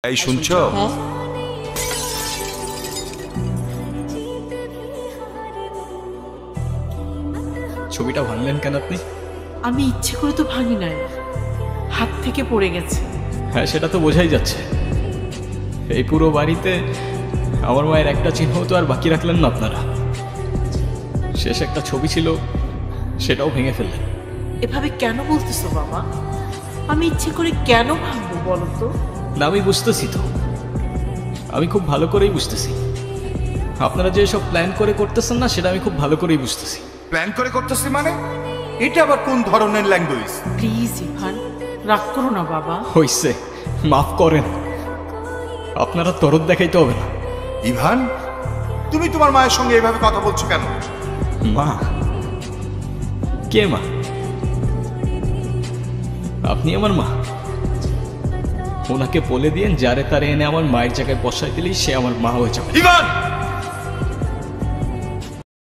এই শুনছো? হ্যাঁ, ছবিটা ভাঙলেন কেন আপনি? আমি ইচ্ছে করে তো ভাঙি নাই, হাত থেকে পড়ে গেছে। হ্যাঁ, সেটা তো বোঝাই যাচ্ছে। এই পুরো বাড়িতে আমার মায়ের একটা চিহ্ন তো আর বাকি রাখলেন না আপনারা। শেষ একটা ছবি ছিল, সেটাও ভেঙে ফেললেন। এভাবে কেন বলতেছো বাবা? আমি ইচ্ছে করে কেন ভাঙবো বলো তো? না, আমি বুঝতেছি তো, আমি খুব ভালো করেই বুঝতেছি। আপনারা যে সব প্ল্যান করে করতেছেন না, সেটা আমি খুব ভালো করেই বুঝতেছি। প্ল্যান করে করতেছি মানে? এটা আবার কোন ধরনের ল্যাঙ্গুয়েজ? প্লিজ ইভান, রাগ করো না বাবা। হইছে, মাফ করেন। আপনারা তরদ দেখাইতে হবে না। ইভান, তুমি তোমার মায়ের সঙ্গে এভাবে কথা বলছো কেন? মা? কে মা? আপনি আমার মা? ওনাকে বলে দিয়েন যারে তারে এনে আমার মায়ের জায়গায় বসাই দিলেই সে আমার মা হয়ে যাবে। ইভান!